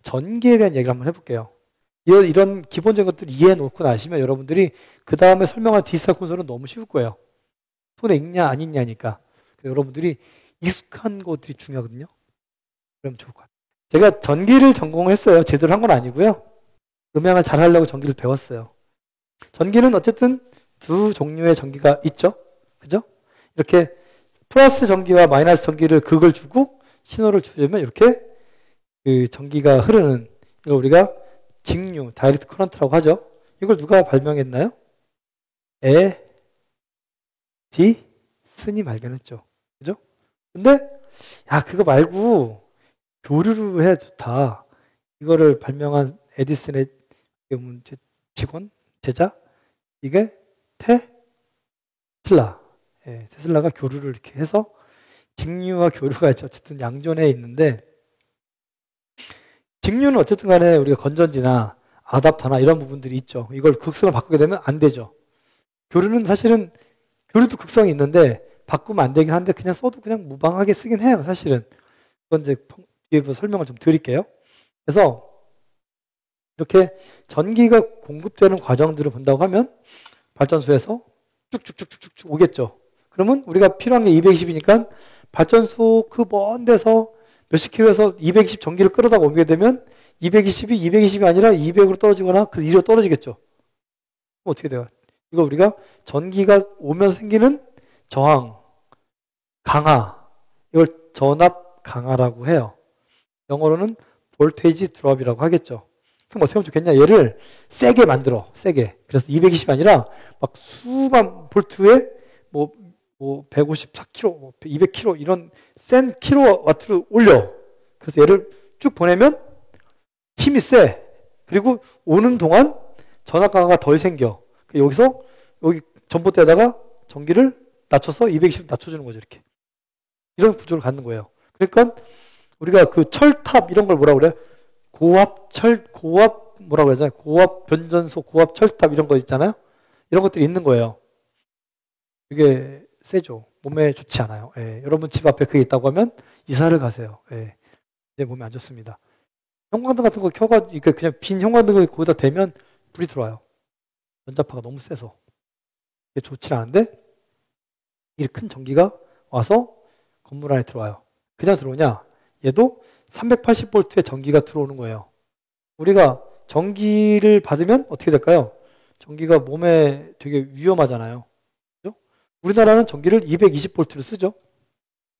전기에 대한 얘기를 한번 해볼게요. 이런 기본적인 것들을 이해해 놓고 나시면 여러분들이 그 다음에 설명할 디지털 콘솔은 너무 쉬울 거예요. 손에 익냐 안 익냐니까. 여러분들이 익숙한 것들이 중요하거든요. 그럼 좋을 것 같아요. 제가 전기를 전공했어요. 제대로 한 건 아니고요. 음향을 잘 하려고 전기를 배웠어요. 전기는 어쨌든 두 종류의 전기가 있죠. 그죠? 이렇게 플러스 전기와 마이너스 전기를 극을 주고 신호를 주려면 이렇게 그 전기가 흐르는 이걸 우리가 직류, 다이렉트 커런트라고 하죠. 이걸 누가 발명했나요? 에디슨이 발견했죠. 그죠? 근데 야 그거 말고 교류로 해야 좋다. 이거를 발명한 에디슨의 직원, 제자 이게 테슬라. 예, 테슬라가 교류를 이렇게 해서 직류와 교류가 어쨌든 양존에 있는데 직류는 어쨌든 간에 우리가 건전지나 아답터나 이런 부분들이 있죠. 이걸 극성을 바꾸게 되면 안 되죠. 교류는 사실은 교류도 극성이 있는데 바꾸면 안 되긴 한데 그냥 써도 그냥 무방하게 쓰긴 해요. 사실은. 그건 이제 뒤에 설명을 좀 드릴게요. 그래서 이렇게 전기가 공급되는 과정들을 본다고 하면 발전소에서 쭉쭉쭉쭉쭉 오겠죠. 그러면 우리가 필요한 게 220이니까 발전소 그 먼 데서 몇십 킬로에서 220 전기를 끌어다가 옮기게 되면 220이 아니라 200으로 떨어지거나 그 이리로 떨어지겠죠. 그럼 어떻게 돼요? 이거 우리가 전기가 오면서 생기는 저항, 강하, 이걸 전압 강하라고 해요. 영어로는 볼테이지 드롭이라고 하겠죠. 그럼 어떻게 하면 좋겠냐? 얘를 세게 만들어, 세게. 그래서 220이 아니라 막 수만 볼트에 뭐 154kg, 뭐 200kg 이런 센 킬로와트를 올려. 그래서 얘를 쭉 보내면 힘이 세. 그리고 오는 동안 전압 강화가 덜 생겨. 여기서 여기 전봇대에다가 전기를 낮춰서 220 낮춰주는 거죠. 이렇게. 이런 구조를 갖는 거예요. 그러니까 우리가 그 철탑 이런 걸 뭐라고 그래? 고압 뭐라고 하잖아요. 고압 변전소, 고압 철탑 이런 거 있잖아요. 이런 것들이 있는 거예요. 이게 세죠. 몸에 좋지 않아요. 예. 여러분 집 앞에 그게 있다고 하면 이사를 가세요. 예. 이제 몸에 안 좋습니다. 형광등 같은 거 켜가지고 그냥 빈 형광등을 거기다 대면 불이 들어와요. 전자파가 너무 세서. 이게 좋지 않은데 이 큰 전기가 와서 건물 안에 들어와요. 그냥 들어오냐? 얘도 380V의 전기가 들어오는 거예요. 우리가 전기를 받으면 어떻게 될까요? 전기가 몸에 되게 위험하잖아요. 그죠? 우리나라는 전기를 220V를 쓰죠.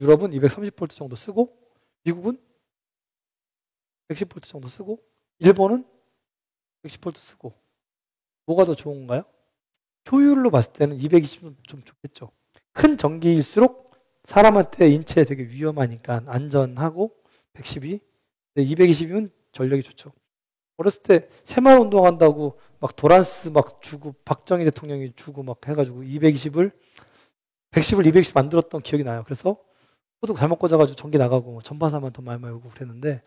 유럽은 230V 정도 쓰고 미국은 110V 정도 쓰고 일본은 110V 쓰고 뭐가 더 좋은 건가요? 효율로 봤을 때는 220은 좀 좋겠죠. 큰 전기일수록 사람한테 인체에 되게 위험하니까 안전하고 110이 220이면 전력이 좋죠. 어렸을 때 새마을 운동한다고 막 도란스 막 주고 박정희 대통령이 주고 막 해가지고 110을 220 만들었던 기억이 나요. 그래서 소득 잘못 꽂아가지고 전기 나가고 전파사만 돈 많이 모으고 그랬는데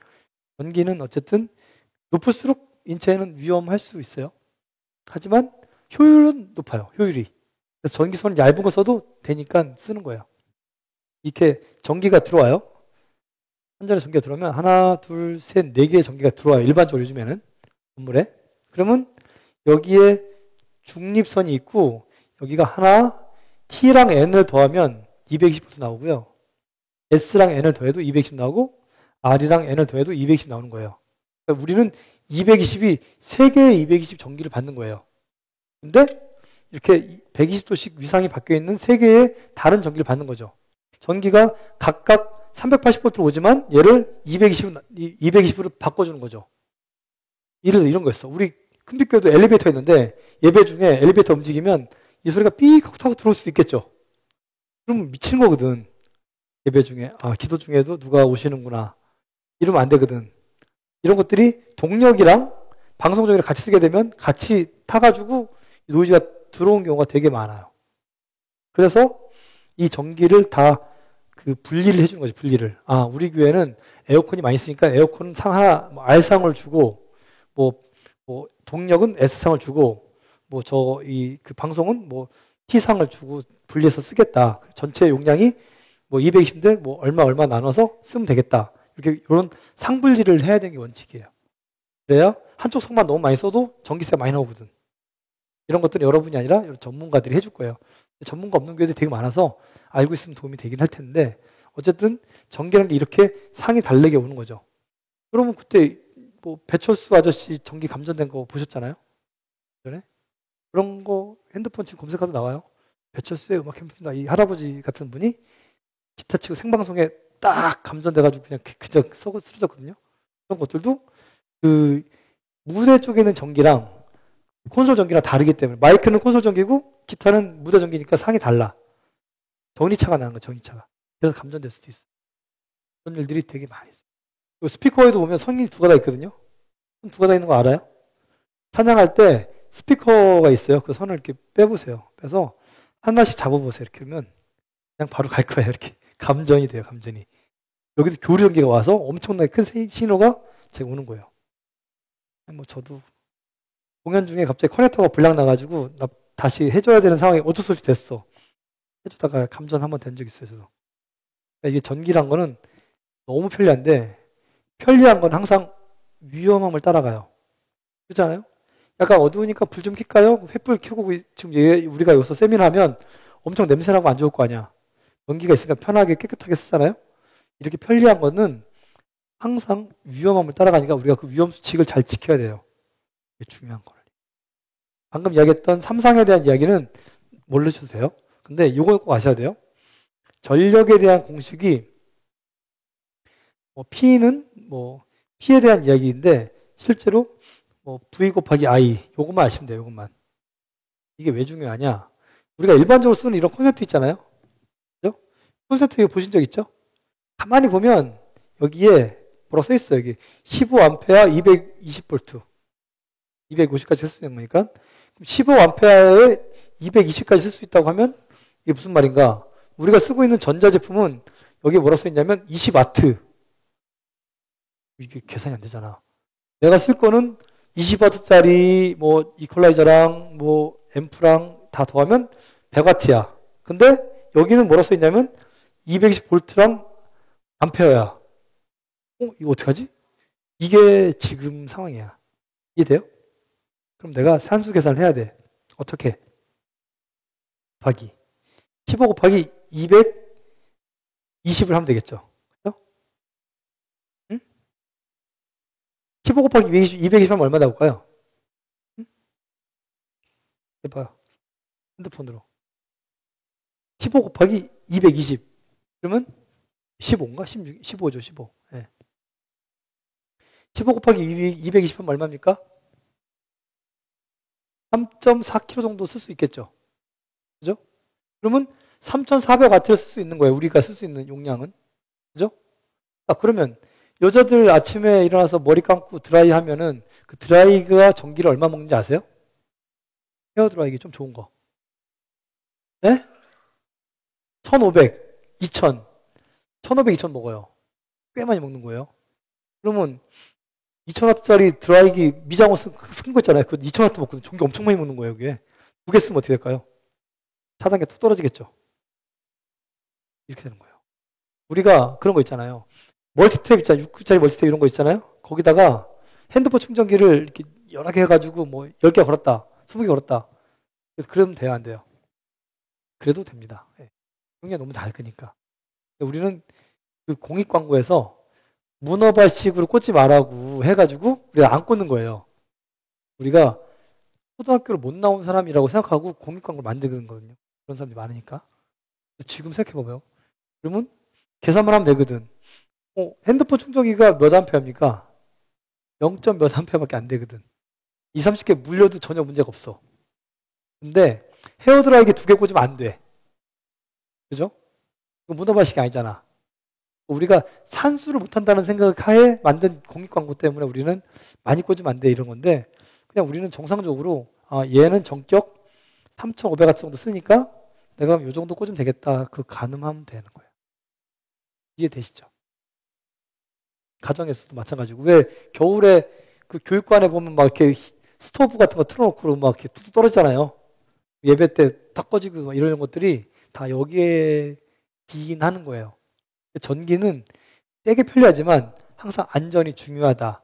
전기는 어쨌든 높을수록 인체에는 위험할 수 있어요. 하지만 효율은 높아요. 효율이. 그래서 전기선은 얇은 거 써도 되니까 쓰는 거예요. 이렇게 전기가 들어와요. 한 잔에 전기가 들어오면 하나, 둘, 셋, 네 개의 전기가 들어와요. 일반적으로 요즘에는 건물에. 그러면 여기에 중립선이 있고 여기가 하나, T랑 N을 더하면 220V 나오고요. S랑 N을 더해도 220 나오고 R이랑 N을 더해도 220 나오는 거예요. 그러니까 우리는 220이 3개의 220 전기를 받는 거예요. 근데 이렇게 120도씩 위상이 바뀌어 있는 3개의 다른 전기를 받는 거죠. 전기가 각각 380V로 오지만 얘를 220으로 바꿔주는 거죠. 예를 들어 이런 거였어. 우리 큰빛교회도 엘리베이터 있는데 예배 중에 엘리베이터 움직이면 이 소리가 삐걱 하고 들어올 수도 있겠죠. 그러면 미치는 거거든. 예배 중에. 아, 기도 중에도 누가 오시는구나. 이러면 안 되거든. 이런 것들이 동력이랑 방송 중에 같이 쓰게 되면 같이 타가지고 노이즈가 들어온 경우가 되게 많아요. 그래서 이 전기를 다 그 분리를 해주는 거죠. 분리를. 아, 우리 교회는 에어컨이 많이 쓰니까 에어컨은 상 하나 뭐 R상을 주고 뭐 동력은 S상을 주고 뭐 그 방송은 뭐 T상을 주고 분리해서 쓰겠다. 전체 용량이 뭐 220인데 뭐 얼마 나눠서 쓰면 되겠다. 이렇게 이런 상분리를 해야 되는 게 원칙이에요. 그래야 한쪽 성만 너무 많이 써도 전기세가 많이 나오거든. 이런 것들은 여러분이 아니라 전문가들이 해줄 거예요. 전문가 없는 교회들이 되게 많아서 알고 있으면 도움이 되긴 할 텐데 어쨌든 전기라는 게 이렇게 상이 다르게 오는 거죠. 그러면 그때 뭐 배철수 아저씨 전기 감전된 거 보셨잖아요? 전에? 그런 거 핸드폰 지금 검색해도 나와요. 배철수의 음악 캠프입니다. 이 할아버지 같은 분이 기타 치고 생방송에 딱 감전돼가지고 그냥 썩어 쓰러졌거든요. 그런 것들도 그 무대 쪽에 있는 전기랑 콘솔 전기랑 다르기 때문에 마이크는 콘솔 전기고 기타는 무대 전기니까 상이 달라. 전이차가 나는 거야, 전이차가. 그래서 감전될 수도 있어. 그런 일들이 되게 많이 있어요. 스피커에도 보면 선이 두 가닥 있거든요. 선 두 가닥 있는 거 알아요? 찬양할 때 스피커가 있어요. 그 선을 이렇게 빼보세요. 빼서 하나씩 잡아보세요. 이렇게 하면 그냥 바로 갈 거예요. 이렇게 감전이 돼요. 감전이. 여기도 교류 전기가 와서 엄청나게 큰 신호가 제가 오는 거예요. 뭐 저도 공연 중에 갑자기 커넥터가 불량 나가지고 나 다시 해줘야 되는 상황이 어쩔 수 없이 됐어. 해주다가 감전 한번 된 적 있어요. 저도. 그러니까 이게 전기란 거는 너무 편리한데 편리한 건 항상 위험함을 따라가요. 그렇잖아요? 약간 어두우니까 불 좀 켤까요? 횃불 켜고 지금 우리가 여기서 세미나하면 엄청 냄새나고 안 좋을 거 아니야. 전기가 있으니까 편하게 깨끗하게 쓰잖아요? 이렇게 편리한 거는 항상 위험함을 따라가니까 우리가 그 위험 수칙을 잘 지켜야 돼요. 이게 중요한 거예요. 방금 이야기했던 삼상에 대한 이야기는 모르셔도 돼요. 근데 이걸 꼭 아셔야 돼요. 전력에 대한 공식이 P는 P에 대한 이야기인데 실제로 V 곱하기 I 요것만 아시면 돼요. 요것만. 이게 왜 중요하냐? 우리가 일반적으로 쓰는 이런 콘센트 있잖아요. 그죠? 콘센트 이거 보신 적 있죠? 가만히 보면 여기에 뭐라고 써 있어요. 여기 15A 220V 250까지 쓸 수 있는 거니까 15A에 220까지 쓸 수 있다고 하면 이게 무슨 말인가? 우리가 쓰고 있는 전자제품은 여기에 뭐라고 써 있냐면 20W 이게 계산이 안 되잖아. 내가 쓸 거는 20W짜리 뭐 이퀄라이저랑 뭐 앰프랑 다 더하면 100W야. 근데 여기는 뭐라고 써 있냐면 220V랑 암페어야. 이거 어떡하지? 이게 지금 상황이야. 이해돼요? 그럼 내가 산수 계산을 해야 돼. 어떻게? 곱하기 15 곱하기 220을 하면 되겠죠. 그죠? 응? 15 곱하기 220 하면 얼마나 나올까요? 응? 해봐요. 핸드폰으로. 15 곱하기 220. 그러면 15인가? 16, 15죠, 15. 네. 15 곱하기 220 하면 얼마입니까? 3.4kg 정도 쓸 수 있겠죠. 그죠? 그러면 3,400W를 쓸 수 있는 거예요. 우리가 쓸 수 있는 용량은. 그죠? 그러면 여자들 아침에 일어나서 머리 감고 드라이 하면은 그 드라이가 전기를 얼마 먹는지 아세요? 헤어 드라이기 좀 좋은 거. 네? 1,500, 2,000. 1,500, 2,000 먹어요. 꽤 많이 먹는 거예요. 그러면 2,000W짜리 드라이기 미장원 쓴 거 있잖아요. 그 2,000W 먹거든. 전기 엄청 많이 먹는 거예요, 그게. 두 개 쓰면 어떻게 될까요? 차단기가 툭 떨어지겠죠. 이렇게 되는 거예요. 우리가 그런 거 있잖아요. 멀티탭 있잖아요. 6구짜리 멀티탭 이런 거 있잖아요. 거기다가 핸드폰 충전기를 이렇게 여러 개 해가지고 뭐 10개 걸었다. 20개 걸었다. 그러면 돼요, 안 돼요? 그래도 됩니다. 용량이 너무 작으니까. 우리는 그 공익 광고에서 문어발식으로 꽂지 말라고 해가지고 우리가 안 꽂는 거예요. 우리가 초등학교를 못 나온 사람이라고 생각하고 공익 광고를 만드는 거거든요. 그런 사람들이 많으니까. 지금 생각해봐봐요. 그러면 계산만 하면 되거든. 핸드폰 충전기가 몇 암페어입니까? 0. 몇 암페어밖에 안 되거든. 20, 30개 물려도 전혀 문제가 없어. 근데 헤어드라이기 2개 꽂으면 안 돼. 그죠? 이거 문어발식이 아니잖아. 우리가 산수를 못한다는 생각하에 만든 공익 광고 때문에 우리는 많이 꽂으면 안 돼 이런 건데 그냥 우리는 정상적으로 얘는 전격 3,500W 정도 쓰니까 내가 이 정도 꽂으면 되겠다. 그 가늠하면 되는 거예요. 이해되시죠? 가정에서도 마찬가지고 왜 겨울에 그 교육관에 보면 막 이렇게 스토브 같은 거 틀어놓고 막 이렇게 뚝뚝 떨어지잖아요. 예배 때 탁 꺼지고 이런 것들이 다 여기에 기인하는 거예요. 전기는 되게 편리하지만 항상 안전이 중요하다.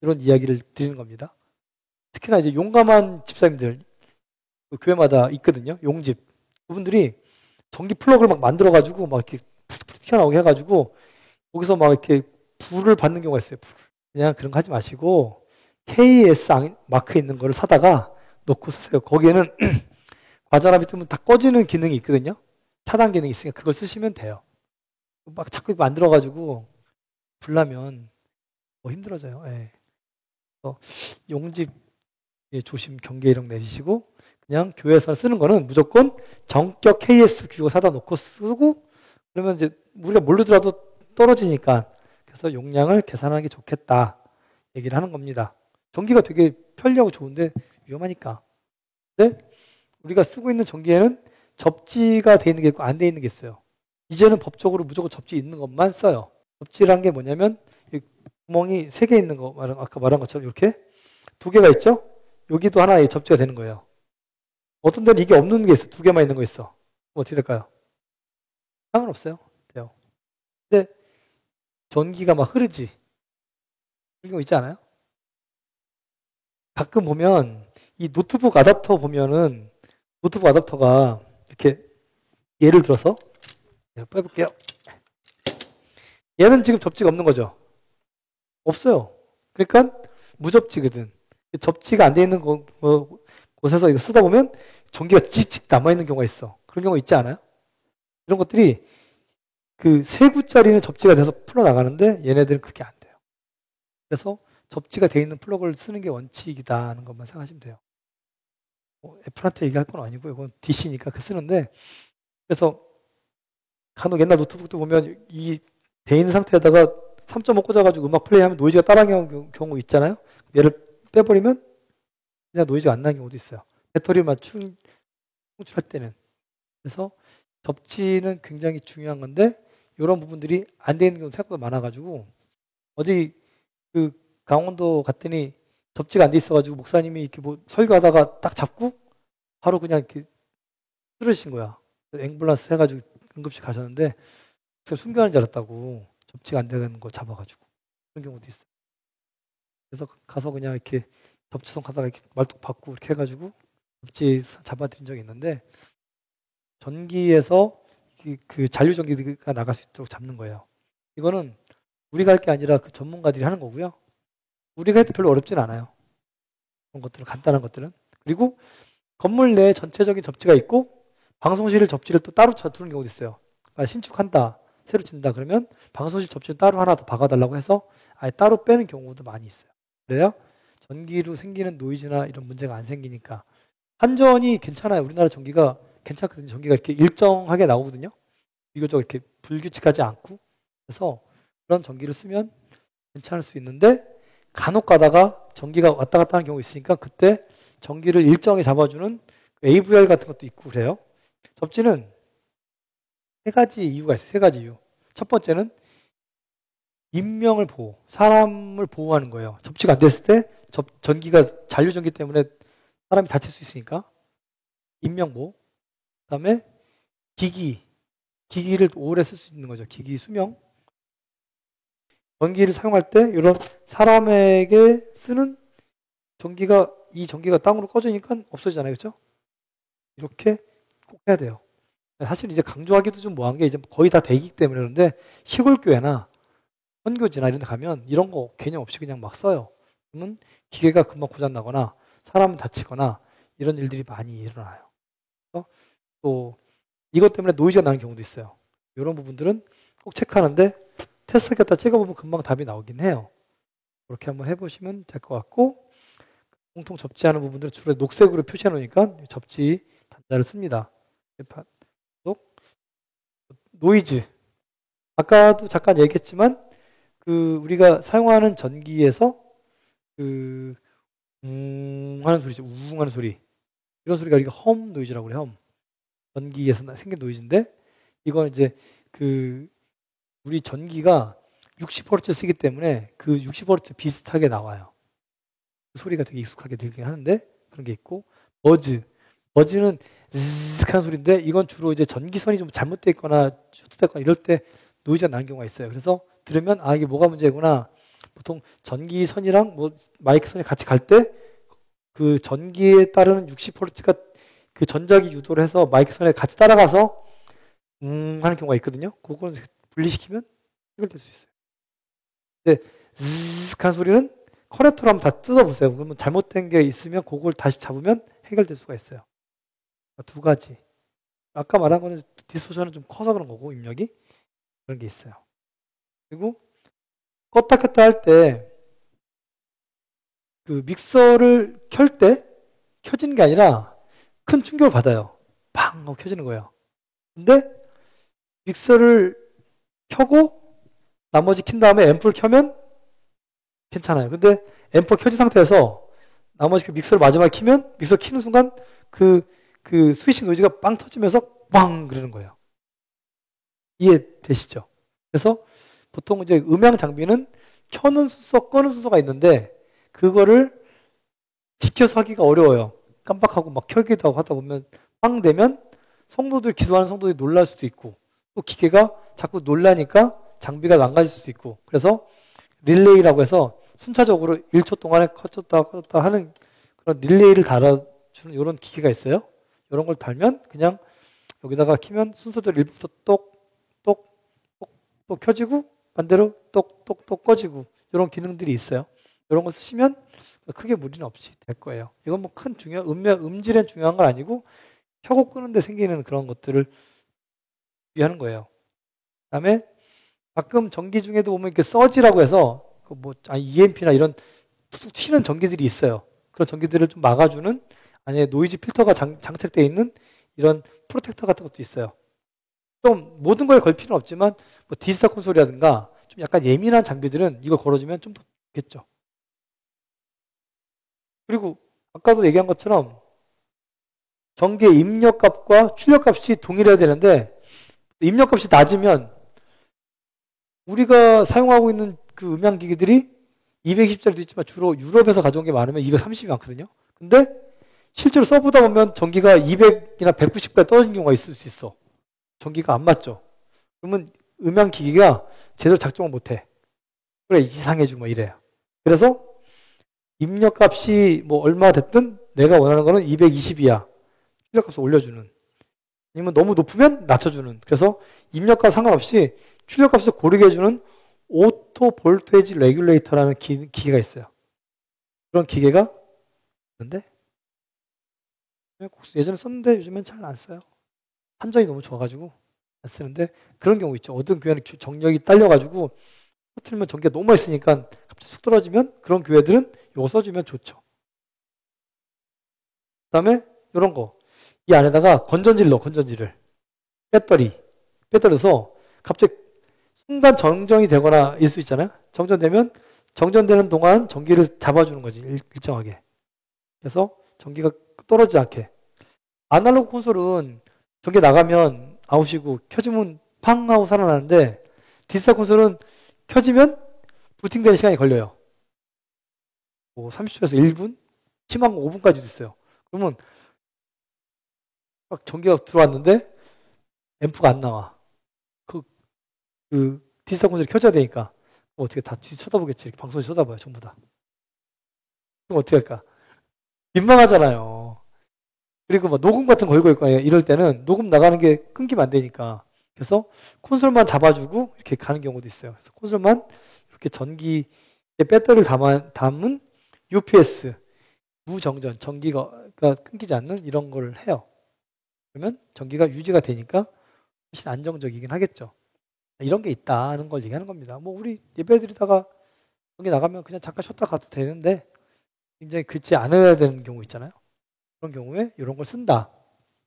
이런 이야기를 드리는 겁니다. 특히나 이제 용감한 집사님들 그 교회마다 있거든요. 용집. 그분들이 전기 플러그를 막 만들어가지고 막 이렇게 푸드푸드 튀어나오게 해가지고 거기서 막 이렇게 불을 받는 경우가 있어요. 불. 그냥 그런 거 하지 마시고 KS 마크 있는 거를 사다가 놓고 쓰세요. 거기에는 과자라비 뜨면 다 꺼지는 기능이 있거든요. 차단 기능이 있으니까 그걸 쓰시면 돼요. 막 자꾸 만들어가지고 불나면 뭐 힘들어져요. 예. 용집 조심 경계령 내리시고 그냥 교회에서 쓰는 거는 무조건 정격 KS 규격 사다 놓고 쓰고 그러면 이제 우리가 모르더라도 떨어지니까 그래서 용량을 계산하는 게 좋겠다 얘기를 하는 겁니다. 전기가 되게 편리하고 좋은데 위험하니까. 근데 우리가 쓰고 있는 전기에는 접지가 돼 있는 게 있고 안 돼 있는 게 있어요. 이제는 법적으로 무조건 접지 있는 것만 써요. 접지란 게 뭐냐면 구멍이 3개 있는 거 아까 말한 것처럼 이렇게 2개가 있죠? 여기도 하나의 접지가 되는 거예요. 어떤 데는 이게 없는 게 있어. 2개만 있는 거 있어. 어떻게 될까요? 상관없어요. 돼요. 근데 전기가 막 흐르지. 그런 거 있지 않아요? 가끔 보면 이 노트북 아답터 보면은 노트북 아답터가 이렇게 예를 들어서 제가 빼볼게요. 얘는 지금 접지가 없는 거죠. 없어요. 그러니까 무접지거든. 접지가 안 돼 있는 곳에서 이거 쓰다 보면 전기가 찍찍 남아있는 경우가 있어. 그런 경우 있지 않아요? 이런 것들이 그 3구짜리는 접지가 돼서 풀어나가는데 얘네들은 그게 안 돼요. 그래서 접지가 돼 있는 플러그를 쓰는 게 원칙이다 하는 것만 생각하시면 돼요. 애플한테 얘기할 건 아니고 이건 DC니까 그 쓰는데 그래서 간혹 옛날 노트북도 보면 이 돼 있는 상태에다가 3.5 꽂아가지고 음악 플레이하면 노이즈가 따라가는 경우 있잖아요. 얘를 빼버리면 그냥 노이즈가 안 나는 경우도 있어요. 배터리만 충출할 때는. 그래서 접지는 굉장히 중요한 건데 이런 부분들이 안 돼 있는 경우도 생각보다 많아가지고 어디 그 강원도 갔더니 접지가 안 돼 있어가지고 목사님이 이렇게 뭐 설교하다가 딱 잡고 바로 그냥 이렇게 쓰러지신 거야. 앰뷸런스 해가지고 응급실 가셨는데 순교하는 줄 알았다고 접지가 안 되는 거 잡아가지고 그런 경우도 있어요. 그래서 가서 그냥 이렇게 접지선 가다가 이렇게 말뚝 받고 이렇게 해가지고 접지 잡아드린 적이 있는데 전기에서 그 잔류전기가 나갈 수 있도록 잡는 거예요. 이거는 우리가 할 게 아니라 그 전문가들이 하는 거고요. 우리가 해도 별로 어렵진 않아요. 그런 것들은 간단한 것들은. 그리고 건물 내에 전체적인 접지가 있고 방송실 접지를 또 따로 두는 경우도 있어요. 신축한다, 새로 짓는다 그러면 방송실 접지를 따로 하나 더 박아달라고 해서 아예 따로 빼는 경우도 많이 있어요. 그래요? 전기로 생기는 노이즈나 이런 문제가 안 생기니까. 한전이 괜찮아요. 우리나라 전기가 괜찮거든요. 전기가 이렇게 일정하게 나오거든요. 비교적 이렇게 불규칙하지 않고. 그래서 그런 전기를 쓰면 괜찮을 수 있는데 간혹 가다가 전기가 왔다 갔다 하는 경우 있으니까 그때 전기를 일정히 잡아주는 AVR 같은 것도 있고 그래요. 접지는 3가지 이유가 있어요. 3가지 이유. 첫 번째는 인명을 보호, 사람을 보호하는 거예요. 접지가 안 됐을 때 전기가 잔류전기 때문에 사람이 다칠 수 있으니까 인명 보호. 그다음에 기기를 오래 쓸 수 있는 거죠. 기기 수명. 전기를 사용할 때 이런 사람에게 쓰는 이 전기가 땅으로 꺼지니까 없어지잖아요. 그렇죠? 이렇게 꼭 해야 돼요. 사실 이제 강조하기도 좀 뭐한 게 이제 거의 다 되기 때문에 그런데 시골 교회나 선교지나 이런 데 가면 이런 거 개념 없이 그냥 막 써요. 그러면 기계가 금방 고장 나거나 사람 다치거나 이런 일들이 많이 일어나요. 또 이것 때문에 노이즈가 나는 경우도 있어요. 이런 부분들은 꼭 체크하는데 테스트 갖다 찍어보면 금방 답이 나오긴 해요. 그렇게 한번 해보시면 될 것 같고 공통 접지하는 부분들은 주로 녹색으로 표시해 놓으니까 접지 단자를 씁니다. 노이즈. 아까도 잠깐 얘기했지만 우리가 사용하는 전기에서 하는 소리죠. 하는 소리. 이런 소리가 우리가 험 노이즈라고 그래요. 전기에서 생긴 노이즈인데 이건 이제 우리 전기가 60Hz 쓰기 때문에 그 60Hz 비슷하게 나와요. 그 소리가 되게 익숙하게 들리긴 하는데 그런 게 있고 버즈는 즈익 하는 소리인데 이건 주로 이제 전기선이 좀 잘못되어 있거나 쇼트됐거나 이럴 때 노이즈가 나는 경우가 있어요. 그래서 들으면 이게 뭐가 문제구나 보통 전기선이랑 뭐 마이크선이 같이 갈 때 그 전기에 따르는 60Hz가 그 전자기 유도를 해서 마이크선에 같이 따라가서 하는 경우가 있거든요. 그걸 분리시키면 해결될 수 있어요. 근데 즈익한 소리는 커넥터로 한번 다 뜯어보세요. 그러면 잘못된 게 있으면 그걸 다시 잡으면 해결될 수가 있어요. 두 가지. 아까 말한 거는 디스토션은 좀 커서 그런 거고 입력이 그런 게 있어요. 그리고 껐다 켰다 할 때 그 믹서를 켤 때 켜지는 게 아니라 큰 충격을 받아요. 팡 하고 켜지는 거예요. 근데 믹서를 켜고 나머지 킨 다음에 앰프를 켜면 괜찮아요. 근데 앰프 켜진 상태에서 나머지 그 믹서를 마지막에 키면 믹서 키는 순간 그 스위치 노이즈가 빵 터지면서 빵 그러는 거예요. 이해되시죠? 그래서 보통 이제 음향 장비는 켜는 순서, 꺼는 순서가 있는데 그거를 지켜서 하기가 어려워요. 깜빡하고 막 켜기도 하고 하다 보면 빵 되면 기도하는 성도들이 놀랄 수도 있고 또 기계가 자꾸 놀라니까 장비가 망가질 수도 있고 그래서 릴레이라고 해서 순차적으로 1초 동안에 껐다 하는 그런 릴레이를 달아주는 이런 기계가 있어요. 이런 걸 달면 그냥 여기다가 키면 순서대로 1부터 똑똑똑똑 켜지고 반대로 똑똑똑 꺼지고 이런 기능들이 있어요. 이런 거 쓰시면 크게 무리는 없이 될 거예요. 이건 뭐 큰 음질엔 중요한 건 아니고 켜고 끄는데 생기는 그런 것들을 위하는 거예요. 그다음에 가끔 전기 중에도 보면 이렇게 서지라고 해서 EMP나 이런 툭툭 튀는 전기들이 있어요. 그런 전기들을 좀 막아주는 아니면 노이즈 필터가 장착되어 있는 이런 프로텍터 같은 것도 있어요. 좀 모든 거에 걸 필요는 없지만 뭐 디지털 콘솔이라든가 좀 약간 예민한 장비들은 이걸 걸어주면 좀 더 좋겠죠. 그리고 아까도 얘기한 것처럼 전기의 입력값과 출력값이 동일해야 되는데 입력값이 낮으면 우리가 사용하고 있는 그 음향기기들이 220짜리도 있지만 주로 유럽에서 가져온 게 많으면 230이 많거든요. 근데 실제로 써보다 보면 전기가 200이나 190까지 떨어진 경우가 있을 수 있어. 전기가 안 맞죠. 그러면 음향기기가 제대로 작동을 못해. 그래 이상해지고 뭐 이래요. 그래서 입력값이 뭐 얼마 됐든 내가 원하는 거는 220이야. 출력값을 올려주는. 아니면 너무 높으면 낮춰주는. 그래서 입력값 상관없이 출력값을 고르게 해주는 오토 볼테이지 레귤레이터라는 기계가 있어요. 그런 기계가 있는데 예전에 썼는데 요즘엔 잘 안 써요. 한정이 너무 좋아가지고 안 쓰는데 그런 경우 있죠. 어떤 교회는 정력이 딸려가지고 틀면 전기가 너무 많이 쓰니까 갑자기 쑥 떨어지면 그런 교회들은 이거 써주면 좋죠. 그 다음에 이런 거. 이 안에다가 건전지를 배터리 넣어서 갑자기 순간 정전이 되거나 있을 수 있잖아요. 정전되면 정전되는 동안 전기를 잡아주는 거지 일정하게. 그래서 전기가 떨어지지 않게. 아날로그 콘솔은 전기 나가면 아웃이고 켜지면 팡 하고 살아나는데 디지털 콘솔은 켜지면 부팅되는 시간이 걸려요. 뭐 30초에서 1분? 심한 거 5분까지도 있어요. 그러면 막 전기가 들어왔는데 앰프가 안 나와. 그 디지털 콘솔이 켜져야 되니까 어떻게 다 뒤 쳐다보겠지. 이렇게 방송에 쳐다봐요. 전부 다. 그럼 어떻게 할까? 민망하잖아요. 그리고 막 녹음 같은 거 걸고 있고 이럴 때는 녹음 나가는 게 끊기면 안 되니까. 그래서 콘솔만 잡아주고 이렇게 가는 경우도 있어요. 그래서 콘솔만 이렇게 전기에 배터리를 담은 UPS, 무정전, 전기가 끊기지 않는 이런 걸 해요. 그러면 전기가 유지가 되니까 훨씬 안정적이긴 하겠죠. 이런 게 있다는 걸 얘기하는 겁니다. 뭐 우리 예배 드리다가 전기 나가면 그냥 잠깐 쉬었다 가도 되는데 굉장히 긁지 않아야 되는 경우 있잖아요. 그런 경우에 이런 걸 쓴다.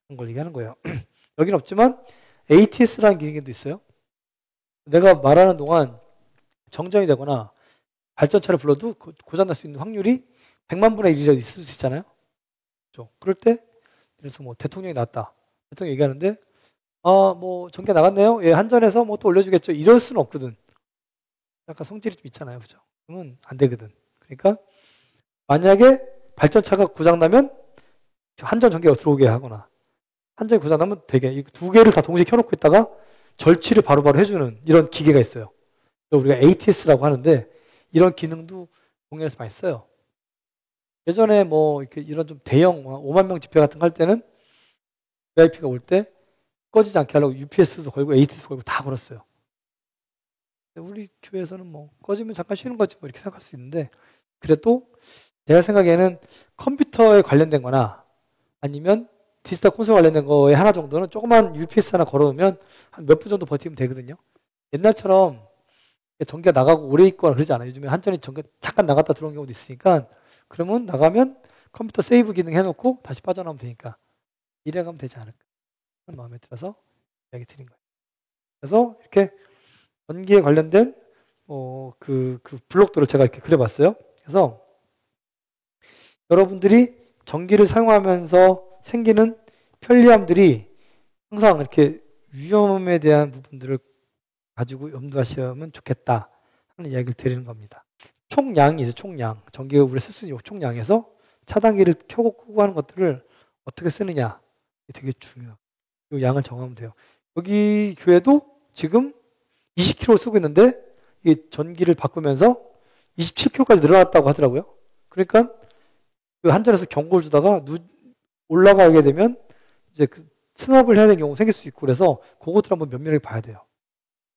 그런 걸 얘기하는 거예요. 여기는 없지만 ATS라는 기능도 있어요. 내가 말하는 동안 정전이 되거나 발전차를 불러도 고장날 수 있는 확률이 100만 분의 1이라도 있을 수 있잖아요. 그렇죠? 그럴 때 그래서 뭐 대통령이 났다. 대통령이 얘기하는데 뭐 전기가 나갔네요. 예, 한전에서 뭐 또 올려주겠죠. 이럴 수는 없거든. 약간 성질이 좀 있잖아요. 그죠? 그러면 안 되거든. 그러니까 만약에 발전차가 고장나면 한전 전기가 들어오게 하거나 한전이 고장나면 되게 두 개를 다 동시에 켜놓고 있다가 절취를 바로바로 해주는 이런 기계가 있어요. 우리가 ATS라고 하는데 이런 기능도 공연에서 많이 써요. 예전에 뭐 이렇게 이런 좀 대형 5만 명 집회 같은 거 할 때는 VIP가 올 때 꺼지지 않게 하려고 UPS도 걸고 ATS도 걸고 다 걸었어요. 우리 교회에서는 뭐 꺼지면 잠깐 쉬는 거지 뭐 이렇게 생각할 수 있는데, 그래도 제가 생각에는 컴퓨터에 관련된 거나 아니면 디지털 콘솔 관련된 거에 하나 정도는 조그만 UPS 하나 걸어놓으면 한 몇 분 정도 버티면 되거든요. 옛날처럼 전기가 나가고 오래 있거나 그러지 않아요. 요즘에 한전이 전기가 잠깐 나갔다 들어온 경우도 있으니까, 그러면 나가면 컴퓨터 세이브 기능 해놓고 다시 빠져나오면 되니까 이래가면 되지 않을까 하는 마음에 들어서 이야기 드린 거예요. 그래서 이렇게 전기에 관련된 그 블록들을 제가 이렇게 그려봤어요. 그래서 여러분들이 전기를 사용하면서 생기는 편리함들이 항상 이렇게 위험에 대한 부분들을 가지고 염두하시면 좋겠다 하는 이야기를 드리는 겁니다. 총량이 있어요. 총량. 전기가 우리가 쓸 수 있는 총량에서 차단기를 켜고 끄고 하는 것들을 어떻게 쓰느냐, 이게 되게 중요해요. 이 양을 정하면 돼요. 여기 교회도 지금 20kW 쓰고 있는데 이 전기를 바꾸면서 27kW까지 늘어났다고 하더라고요. 그러니까 그 한전에서 경고를 주다가 올라가게 되면 이제 그 승합을 해야 되는 경우가 생길 수 있고, 그래서 그것들 한번 면밀하게 봐야 돼요.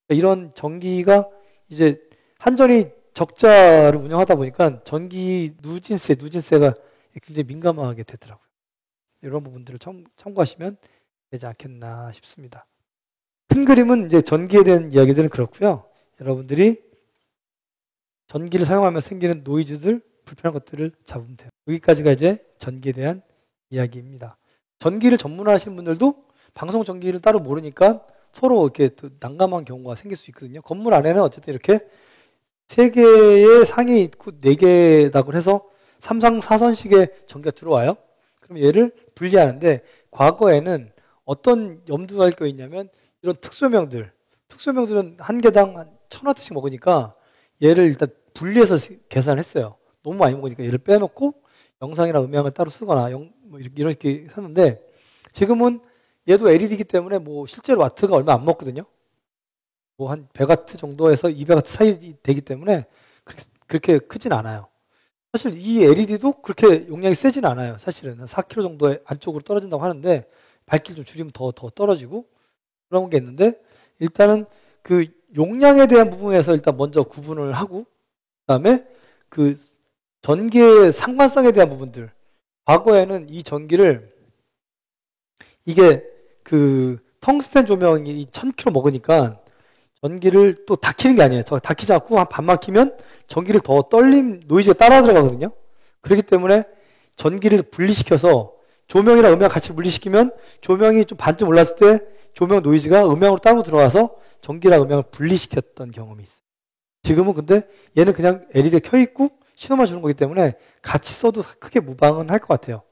이런 전기가 이제 한전이 적자를 운영하다 보니까 전기 누진세가 굉장히 민감하게 되더라고요. 이런 부분들을 참고하시면 되지 않겠나 싶습니다. 큰 그림은 이제 전기에 대한 이야기들은 그렇고요. 여러분들이 전기를 사용하면서 생기는 노이즈들, 불편한 것들을 잡으면 돼요. 여기까지가 이제 전기에 대한 이야기입니다. 전기를 전문화하시는 분들도 방송 전기를 따로 모르니까 서로 이렇게 또 난감한 경우가 생길 수 있거든요. 건물 안에는 어쨌든 이렇게 3개의 상이 있고 4개라고 해서 3상 4선식의 전기가 들어와요. 그럼 얘를 분리하는데, 과거에는 어떤 염두할 게 있냐면 이런 특수명들은 한 개당 한 1,000W씩 먹으니까 얘를 일단 분리해서 계산을 했어요. 너무 많이 먹으니까 얘를 빼놓고 영상이나 음향을 따로 쓰거나 뭐 이렇게 하는데, 지금은 얘도 LED이기 때문에 뭐 실제로 와트가 얼마 안 먹거든요. 뭐 한 100W 정도에서 200W 사이 되기 때문에 그렇게 크진 않아요. 사실 이 LED도 그렇게 용량이 세진 않아요. 사실은 한 4kg 정도 안쪽으로 떨어진다고 하는데, 밝기를 좀 줄이면 더 떨어지고 그런 게 있는데, 일단은 그 용량에 대한 부분에서 일단 먼저 구분을 하고, 그다음에 그 전기의 상관성에 대한 부분들. 과거에는 이 전기를, 이게 그 텅스텐 조명이 1000kW 먹으니까 전기를 또 다 키는 게 아니에요. 다 키지 않고 한 반만 키면 전기를 더 노이즈가 따라 들어가거든요. 그렇기 때문에 전기를 분리시켜서 조명이랑 음향 같이 분리시키면 조명이 좀 반쯤 올랐을 때 조명 노이즈가 음향으로 따로 들어가서 전기랑 음향을 분리시켰던 경험이 있어요. 지금은 근데 얘는 그냥 LED에 켜있고 신호만 주는 거기 때문에 같이 써도 크게 무방은 할 것 같아요.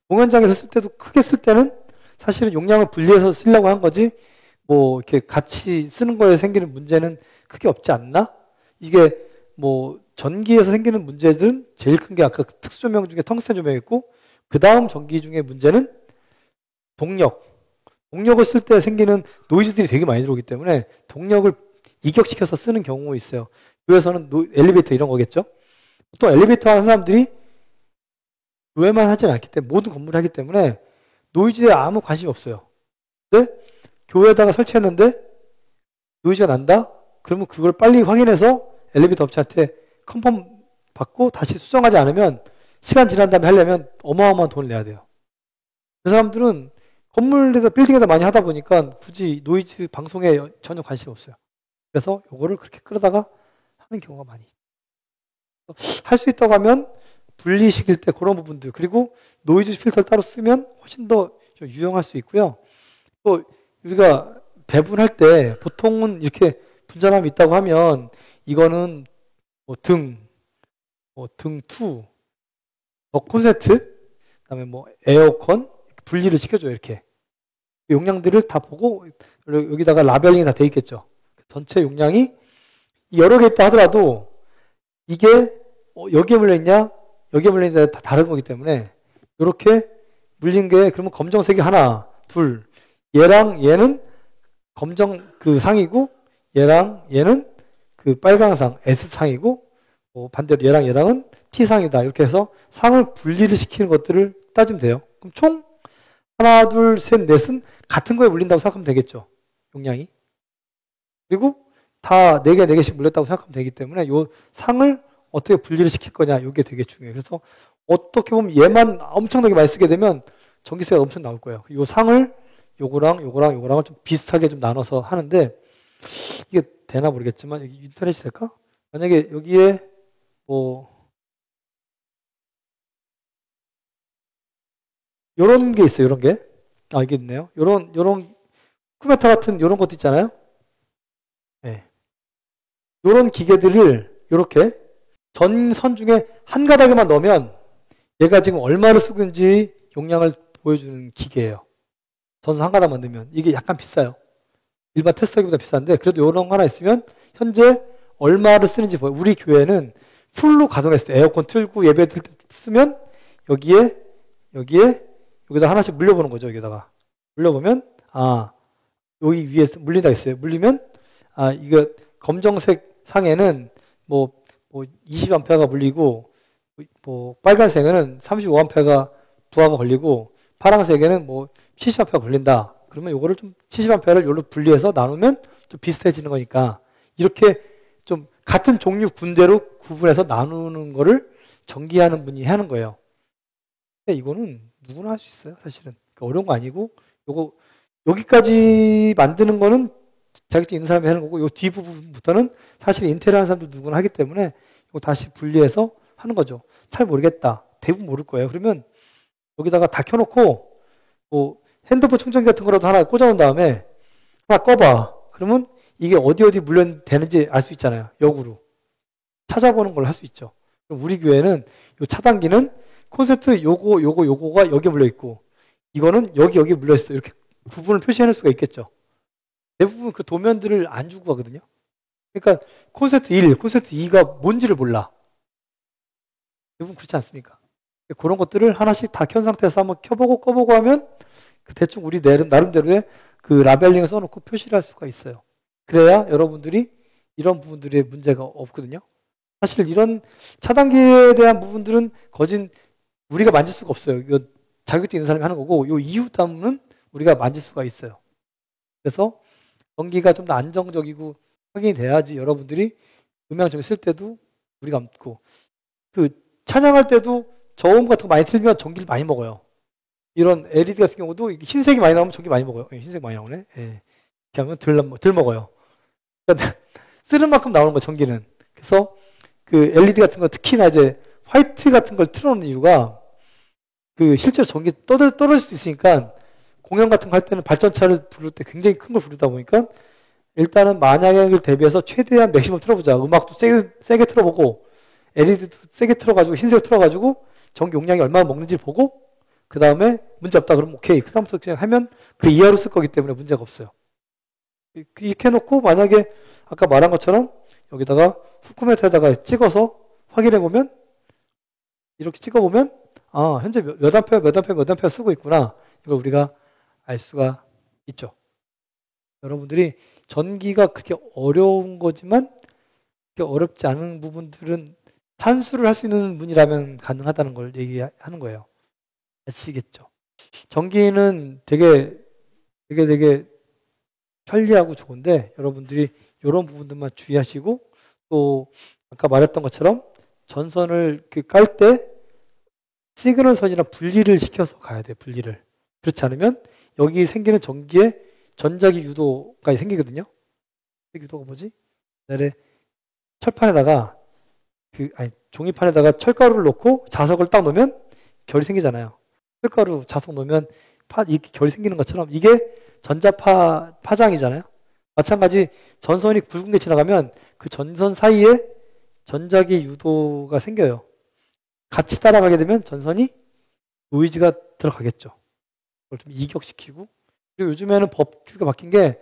공연장에서 쓸 때도 크게 쓸 때는 사실은 용량을 분리해서 쓰려고 한 거지, 뭐 이렇게 같이 쓰는 거에 생기는 문제는 크게 없지 않나? 이게 뭐 전기에서 생기는 문제들은 제일 큰 게 아까 특수 조명 중에 텅스텐 조명이 있고, 그 다음 전기 중에 문제는 동력을 쓸 때 생기는 노이즈들이 되게 많이 들어오기 때문에 동력을 이격시켜서 쓰는 경우가 있어요. 교회에서는 엘리베이터 이런 거겠죠. 보통 엘리베이터 하는 사람들이 교회만 하지는 않기 때문에, 모든 건물을 하기 때문에 노이즈에 아무 관심이 없어요. 근데 교회에다가 설치했는데 노이즈가 난다? 그러면 그걸 빨리 확인해서 엘리베이터 업체한테 컨펌 받고 다시 수정하지 않으면 시간 지난 다음에 하려면 어마어마한 돈을 내야 돼요. 그 사람들은 건물에다, 빌딩에다 많이 하다 보니까 굳이 노이즈 방송에 전혀 관심이 없어요. 그래서 요거를 그렇게 끌어다가 하는 경우가 많이 있어요. 할 수 있다고 하면 분리시킬 때 그런 부분들, 그리고 노이즈 필터를 따로 쓰면 훨씬 더 좀 유용할 수 있고요. 또 우리가 배분할 때 보통은 이렇게 분자함이 있다고 하면 이거는 뭐 등 투, 콘센트, 그다음에 뭐 에어컨 분리를 시켜줘요. 이렇게 용량들을 다 보고 여기다가 라벨링이 다 돼 있겠죠. 전체 용량이 여러 개 있다 하더라도 이게 여기에 물려있냐 여기에 물려있냐 다 다른 거기 때문에 이렇게 물린 게, 그러면 검정색이 하나, 둘, 얘랑 얘는 검정 그 상이고 얘랑 얘는 그 빨강 상 S 상이고 반대로 얘랑은 T상이다. 이렇게 해서 상을 분리를 시키는 것들을 따지면 돼요. 그럼 총 하나, 둘, 셋, 넷은 같은 거에 물린다고 생각하면 되겠죠. 용량이. 그리고 다 4개, 4개씩 물렸다고 생각하면 되기 때문에 요 상을 어떻게 분리를 시킬 거냐, 이게 되게 중요해요. 그래서 어떻게 보면 얘만 엄청나게 많이 쓰게 되면 전기세가 엄청 나올 거예요. 요 상을 요거랑을 좀 비슷하게 좀 나눠서 하는데 이게 되나 모르겠지만 여기 인터넷이 될까? 만약에 여기에 요런 게 있어요. 요런 게. 이게 있네요. 요런 쿠메타 같은 요런 것도 있잖아요. 네. 요런 기계들을 요렇게 전선 중에 한 가닥에만 넣으면 얘가 지금 얼마를 쓰고 있는지 용량을 보여주는 기계예요. 전선 한 가닥만 넣으면. 이게 약간 비싸요. 일반 테스터기보다 비싼데 그래도 요런 거 하나 있으면 현재 얼마를 쓰는지 보여요. 우리 교회는 풀로 가동했을 때 에어컨 틀고 예배 드릴 때 쓰면 여기다 하나씩 물려보는 거죠. 여기다가 물려보면 여기 위에 물린다 했어요. 물리면 이거 검정색 상에는 20A가 물리고 빨간색에는 35A가 부하가 걸리고 파란색에는 70A가 걸린다. 그러면 요거를 좀 70A를 요로 분리해서 나누면 좀 비슷해지는 거니까 이렇게 좀 같은 종류 군대로 구분해서 나누는 거를 전기하는 분이 하는 거예요. 근데 이거는 누구나 할 수 있어요, 사실은. 그러니까 어려운 거 아니고 요거 여기까지 만드는 거는 자격증 있는 사람이 하는 거고 요 뒷부분부터는 사실 인테리어 하는 사람도 누구나 하기 때문에 이거 다시 분리해서 하는 거죠. 잘 모르겠다. 대부분 모를 거예요. 그러면 여기다가 다 켜놓고 핸드폰 충전기 같은 거라도 하나 꽂아놓은 다음에 하나 꺼봐. 그러면 이게 어디 물려되는지 알 수 있잖아요. 역으로. 찾아보는 걸 할 수 있죠. 그럼 우리 교회는 요 차단기는 콘센트 요거가 여기 물려있고 이거는 여기 물려있어. 이렇게 구분을 표시해낼 수가 있겠죠. 대부분 그 도면들을 안 주고 가거든요. 그러니까 콘센트 1, 콘센트 2가 뭔지를 몰라. 대부분 그렇지 않습니까? 그런 것들을 하나씩 다 켠 상태에서 한번 켜보고 꺼보고 하면 대충 우리 나름대로의 그 라벨링을 써놓고 표시를 할 수가 있어요. 그래야 여러분들이 이런 부분들의 문제가 없거든요. 사실 이런 차단기에 대한 부분들은 우리가 만질 수가 없어요. 이거 자격증 있는 사람이 하는 거고 요 이후 단문은 우리가 만질 수가 있어요. 그래서 전기가 좀 더 안정적이고 확인이 돼야지 여러분들이 음향 쓸 때도 우리가 없고 그 찬양할 때도 저음 같은 거 많이 틀면 전기를 많이 먹어요. 이런 LED 같은 경우도 흰색이 많이 나오면 전기 많이 먹어요. 흰색 많이 나오네. 예. 이렇게 하면 덜 먹어요. 그러니까 쓰는 만큼 나오는 거 전기는. 그래서 그 LED 같은 거 특히나 이제 화이트 같은 걸 틀어놓는 이유가 그 실제로 전기 떨어질 수 있으니까 공연 같은 거 할 때는 발전차를 부를 때 굉장히 큰 걸 부르다 보니까 일단은 만약을 대비해서 최대한 맥시멈 틀어보자. 음악도 세게 틀어보고 LED도 세게 틀어가지고 흰색 틀어가지고 전기 용량이 얼마나 먹는지 보고 그 다음에 문제 없다 그러면 오케이. 그 다음부터 그냥 하면 그 이하로 쓸 거기 때문에 문제가 없어요. 이렇게 해놓고 만약에 아까 말한 것처럼 여기다가 후크메트에다가 찍어서 확인해 보면 이렇게 찍어보면 현재 몇 암페어 쓰고 있구나. 이걸 우리가 알 수가 있죠. 여러분들이 전기가 그렇게 어려운 거지만 그렇게 어렵지 않은 부분들은 산수를 할 수 있는 분이라면 가능하다는 걸 얘기하는 거예요. 아시겠죠? 전기는 되게 편리하고 좋은데 여러분들이 이런 부분들만 주의하시고 또 아까 말했던 것처럼 전선을 깔 때 시그널 선이나 분리를 시켜서 가야 돼요. 분리를. 그렇지 않으면 여기 생기는 전기에 전자기 유도가 생기거든요. 유도가 뭐지? 옛날에 철판에다가 종이판에다가 철가루를 넣고 자석을 딱 놓으면 결이 생기잖아요. 철가루 자석 놓으면 이렇게 결이 생기는 것처럼 이게 파장이잖아요. 마찬가지 전선이 굵은 게 지나가면 그 전선 사이에 전자기 유도가 생겨요. 같이 따라가게 되면 전선이 노이즈가 들어가겠죠. 그걸 좀 이격시키고 그리고 요즘에는 법규가 바뀐 게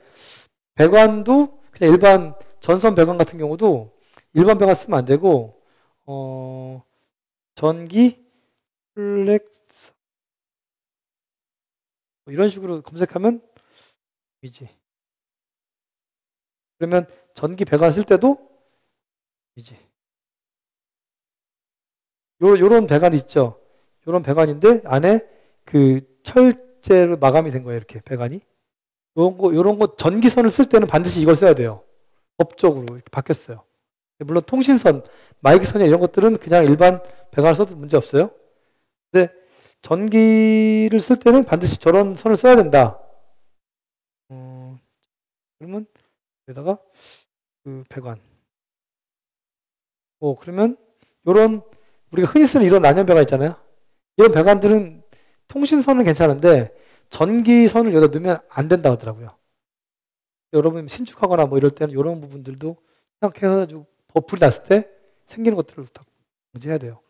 배관도 그냥 일반 전선 배관 같은 경우도 일반 배관 쓰면 안 되고 전기 플렉스 이런 식으로 검색하면 이지. 그러면 전기 배관 쓸 때도 이지. 요런 배관 있죠. 요런 배관인데 안에 그 철제로 마감이 된 거예요. 이렇게 배관이. 요런 거 전기선을 쓸 때는 반드시 이걸 써야 돼요. 법적으로 이렇게 바뀌었어요. 물론 통신선, 마이크선이나 이런 것들은 그냥 일반 배관을 써도 문제 없어요. 근데 전기를 쓸 때는 반드시 저런 선을 써야 된다. 그러면 여기다가 그 배관. 그러면 요런 우리가 흔히 쓰는 이런 난연 배관 있잖아요. 이런 배관들은 통신선은 괜찮은데 전기선을 여기다 넣으면 안 된다 하더라고요. 여러분 신축하거나 뭐 이럴 때는 이런 부분들도 생각해가지고 불이 났을 때 생기는 것들을 다 방지해야 돼요.